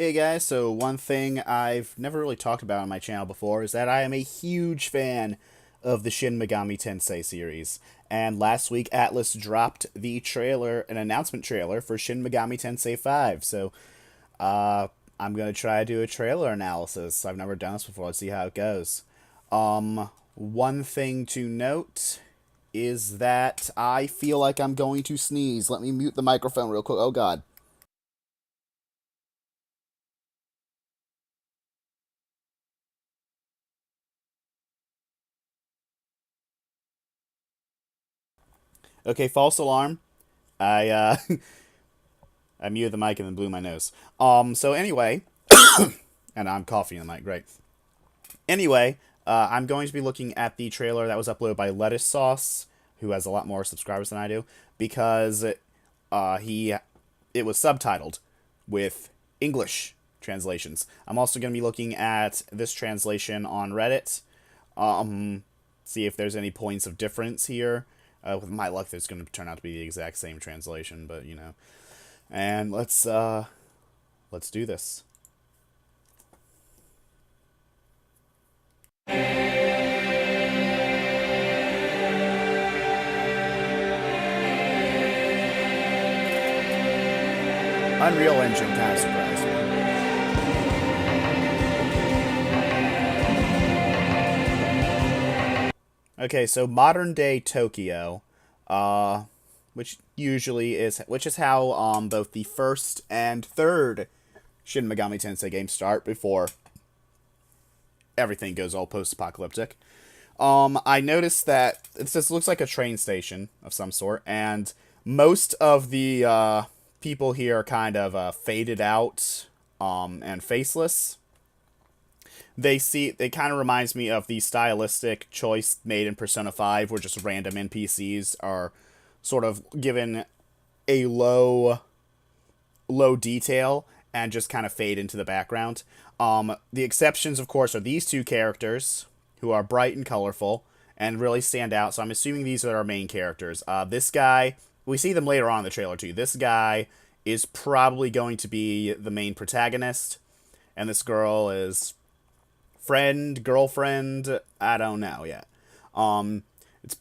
Hey guys, so one thing I've never really talked about on my channel before is that I am a huge fan of the Shin Megami Tensei series. And last week Atlas dropped the trailer, an announcement trailer for Shin Megami Tensei 5. So, uh, I'm gonna try to do a trailer analysis. I've never done this before. Let's see how it goes. One thing to note is that I feel like I'm going to sneeze. Let me mute the microphone real quick. Oh god. Okay, false alarm. I I muted the mic and then blew my nose. So anyway, and I'm coughing in the mic. Great. Anyway, I'm going to be looking at the trailer that was uploaded by Lettuce Sauce, who has a lot more subscribers than I do, because he it was subtitled with English translations. I'm also going to be looking at this translation on Reddit. See if there's any points of difference here. With my luck, there's going to turn out to be the exact same translation, but you know. And let's do this. Unreal Engine kind of surprised me. Okay, so modern day Tokyo, which is how both the first and third Shin Megami Tensei games start before everything goes all post-apocalyptic. I noticed that this looks like a train station of some sort, and most of the people here are kind of faded out and faceless. They kind of reminds me of the stylistic choice made in Persona 5, where just random NPCs are sort of given a low detail and just kind of fade into the background. The exceptions, of course, are these two characters who are bright and colorful and really stand out. So I'm assuming these are our main characters. This guy, we see them later on in the trailer too. This guy is probably going to be the main protagonist, and this girl is girlfriend, I don't know yet. It's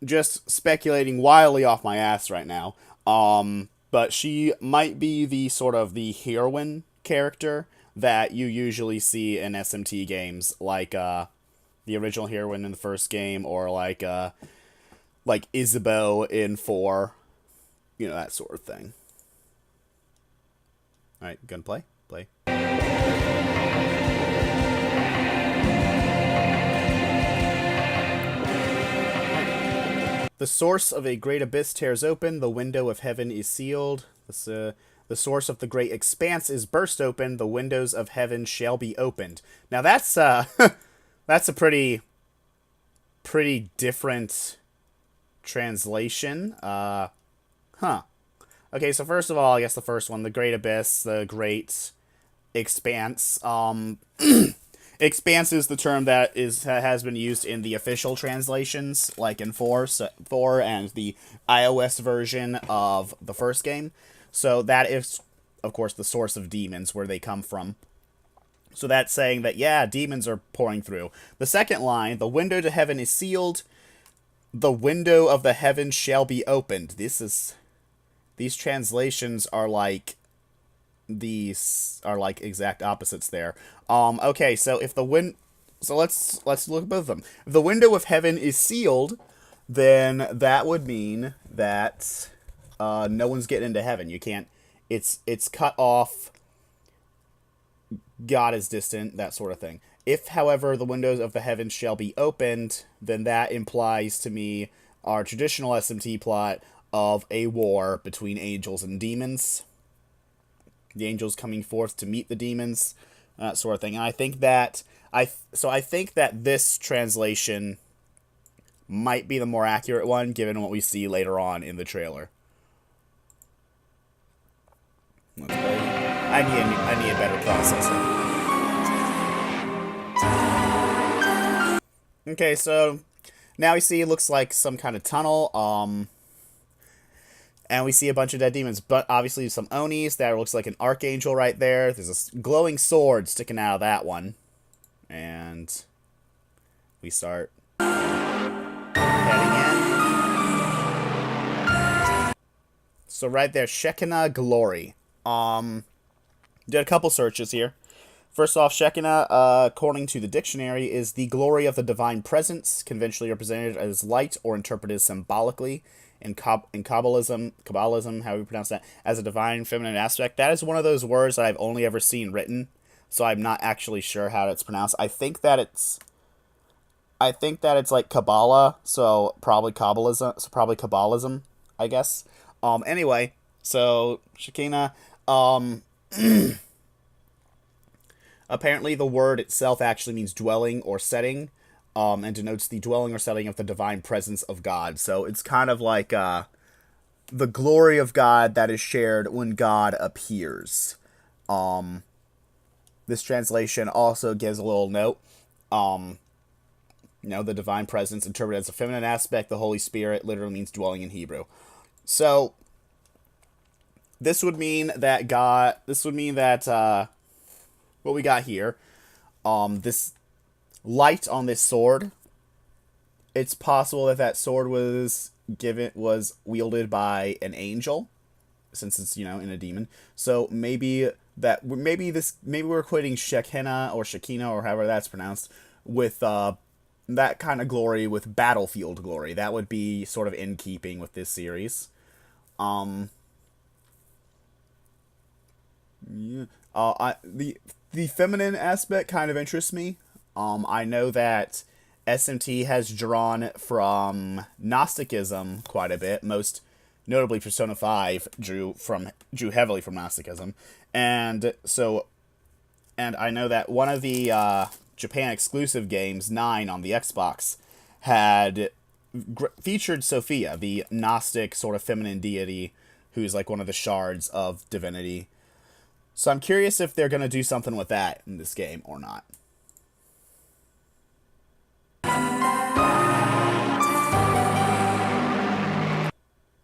just speculating wildly off my ass right now. But she might be the sort of the heroine character that you usually see in SMT games, like the original heroine in the first game, or like Isabeau in 4, you know, that sort of thing. All right, gonna play. The source of a great abyss tears open. The window of heaven is sealed. The source of the great expanse is burst open. The windows of heaven shall be opened. Now that's that's a pretty different translation. Okay, so first of all, I guess the first one, the great abyss, the great expanse. Expanse is the term that has been used in the official translations, like in 4 and the iOS version of the first game. So that is, of course, the source of demons, where they come from. So that's saying that, yeah, demons are pouring through. The second line, the window to heaven is sealed. The window of the heavens shall be opened. These translations are like exact opposites there. Okay, so if let's look at both of them. If the window of heaven is sealed, then that would mean that no one's getting into heaven. You can't. It's cut off. God is distant, that sort of thing. If, however, the windows of the heavens shall be opened, then that implies to me our traditional SMT plot of a war between angels and demons. The angels coming forth to meet the demons, that sort of thing. And I think that I think that this translation might be the more accurate one, given what we see later on in the trailer. Let's play. I need a better processor. Okay, so now we see it looks like some kind of tunnel. And we see a bunch of dead demons, but obviously some Onis. That looks like an Archangel right there. There's a glowing sword sticking out of that one. And we start heading in. So right there, Shekinah Glory. Did a couple searches here. First off, Shekinah, according to the dictionary, is the glory of the divine presence, conventionally represented as light or interpreted symbolically in Kabbalism, how we pronounce that, as a divine feminine aspect. That is one of those words that I've only ever seen written, so I'm not actually sure how it's pronounced. I think that it's like Kabbalah, so probably Kabbalism, I guess. Anyway, so Shekinah, apparently the word itself actually means dwelling or setting, and denotes the dwelling or setting of the divine presence of God. So it's kind of like the glory of God that is shared when God appears. This translation also gives a little note. The divine presence interpreted as a feminine aspect, the Holy Spirit literally means dwelling in Hebrew. So this would mean that what we got here, this light on this sword, it's possible that sword was wielded by an angel, since it's, in a demon. So maybe we're equating Shekinah or however that's pronounced with that kind of glory with battlefield glory. That would be sort of in keeping with this series. Yeah. The feminine aspect kind of interests me. I know that SMT has drawn from Gnosticism quite a bit. Most notably, Persona 5 drew heavily from Gnosticism, and I know that one of the Japan exclusive games, 9 on the Xbox, had featured Sophia, the Gnostic sort of feminine deity, who's like one of the shards of divinity. So I'm curious if they're going to do something with that in this game or not.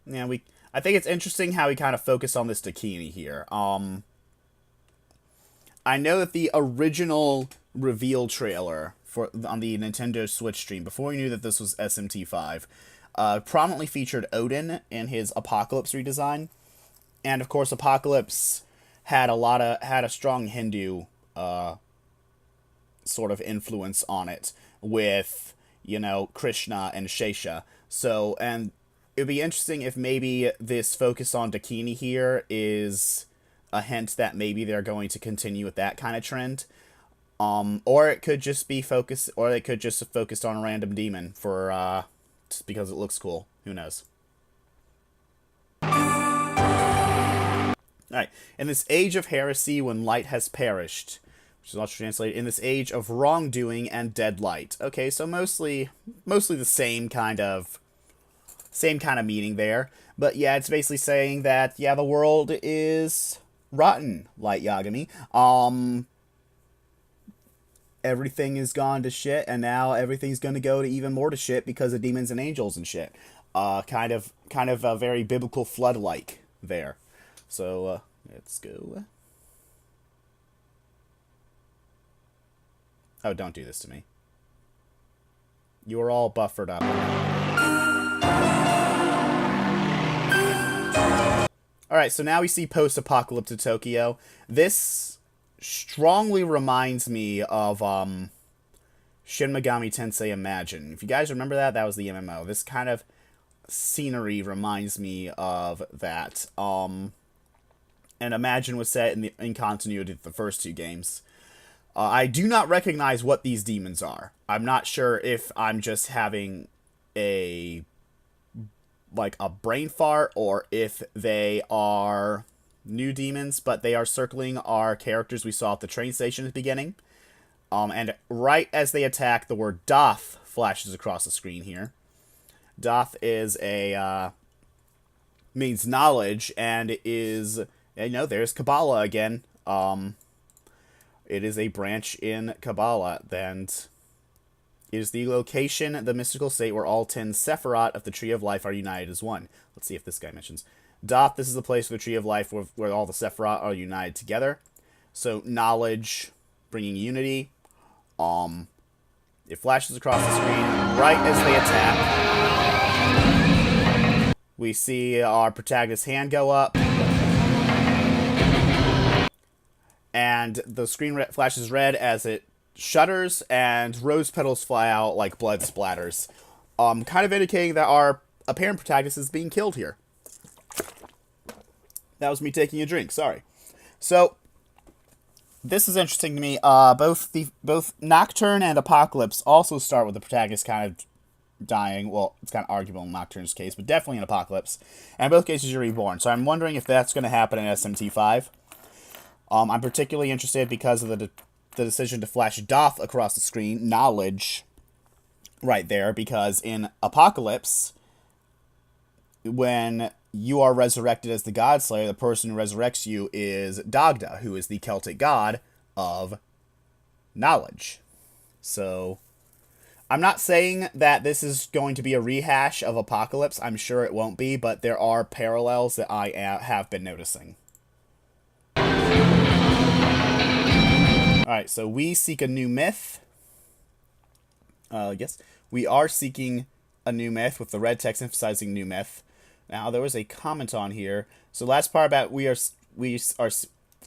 Yeah, I think it's interesting how we kind of focus on this Dakini here. I know that the original reveal trailer on the Nintendo Switch stream, before we knew that this was SMT5, prominently featured Odin in his Apocalypse redesign. And of course, Apocalypse had a strong Hindu sort of influence on it with, Krishna and Shesha. So, and it'd be interesting if maybe this focus on Dakini here is a hint that maybe they're going to continue with that kind of trend. Or it could just be focused on a random demon for just because it looks cool. Who knows? Alright, in this age of heresy when light has perished, which is also translated, in this age of wrongdoing and dead light. Okay, so mostly the same kind of meaning there. But yeah, it's basically saying that, yeah, the world is rotten, Light Yagami. Everything is gone to shit, and now everything's gonna go to even more to shit because of demons and angels and shit. Kind of a very biblical flood-like there. So, let's go. Oh, don't do this to me. You are all buffered up. Alright, so now we see post-apocalyptic Tokyo. This strongly reminds me of Shin Megami Tensei Imagine. If you guys remember that was the MMO. This kind of scenery reminds me of that. And Imagine was set in continuity with the first two games. I do not recognize what these demons are. I'm not sure if I'm just having a brain fart or if they are new demons, but they are circling our characters we saw at the train station at the beginning. And right as they attack, the word Doth flashes across the screen here. Doth is means knowledge, and it is, there's Kabbalah again. It is a branch in Kabbalah, and is the location, the mystical state where all 10 Sephirot of the Tree of Life are united as one. Let's see if this guy mentions. Doth, this is the place of the Tree of Life where all the Sephiroth are united together. So knowledge, bringing unity. It flashes across the screen right as they attack. We see our protagonist's hand go up. And the screen flashes red as it shudders, and rose petals fly out like blood splatters. Kind of indicating that our apparent protagonist is being killed here. That was me taking a drink, sorry. So, this is interesting to me. Both Nocturne and Apocalypse also start with the protagonist kind of dying. Well, it's kind of arguable in Nocturne's case, but definitely in Apocalypse. And in both cases, you're reborn. So I'm wondering if that's going to happen in SMT5. I'm particularly interested because of the decision to flash Doth across the screen, knowledge, right there, because in Apocalypse, when you are resurrected as the God Slayer, the person who resurrects you is Dagda, who is the Celtic god of knowledge. So, I'm not saying that this is going to be a rehash of Apocalypse. I'm sure it won't be, but there are parallels that I have been noticing. Alright, so we seek a new myth. Yes, we are seeking a new myth with the red text emphasizing new myth. Now, there was a comment on here. So last part about we are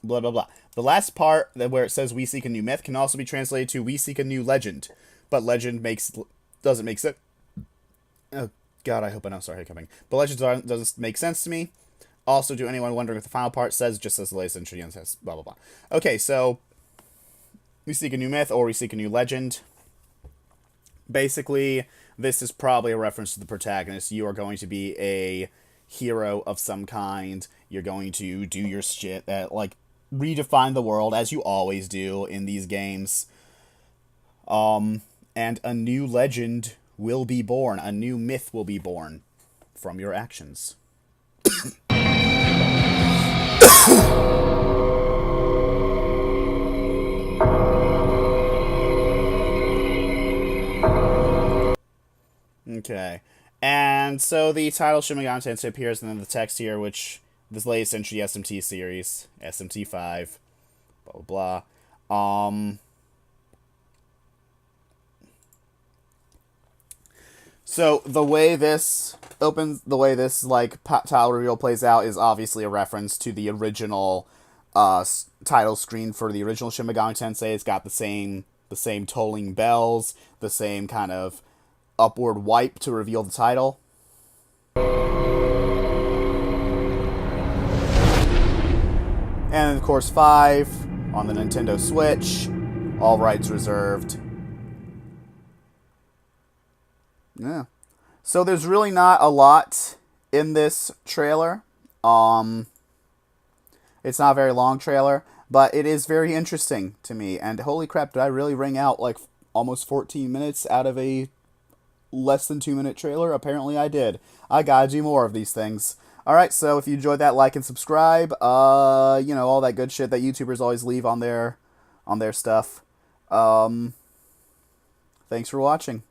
blah, blah, blah. The last part where it says we seek a new myth can also be translated to we seek a new legend. But legend doesn't make sense. Oh, God, I hope I don't start hiccuping. But legend doesn't make sense to me. Also, to anyone wondering what the final part says, just as the latest entry and says blah, blah, blah. Okay, so we seek a new myth or we seek a new legend. Basically, this is probably a reference to the protagonist. You are going to be a hero of some kind. You're going to do your shit that, like, redefine the world, as you always do in these games. And a new legend will be born. A new myth will be born from your actions. Okay. And so the title Shin Megami Tensei appears, and then the text here, which this latest entry SMT series, SMT5, blah blah blah. So the way this like title reveal plays out is obviously a reference to the original title screen for the original Shin Megami Tensei. It's got the same tolling bells, the same kind of upward wipe to reveal the title. And of course 5 on the Nintendo Switch, all rights reserved. Yeah. So there's really not a lot in this trailer. It's not a very long trailer, but it is very interesting to me. And holy crap, did I really wring out like almost 14 minutes out of a less than 2-minute trailer? Apparently I did. I gotta do more of these things. Alright, so if you enjoyed that, like and subscribe. You know, all that good shit that YouTubers always leave on their stuff. Thanks for watching.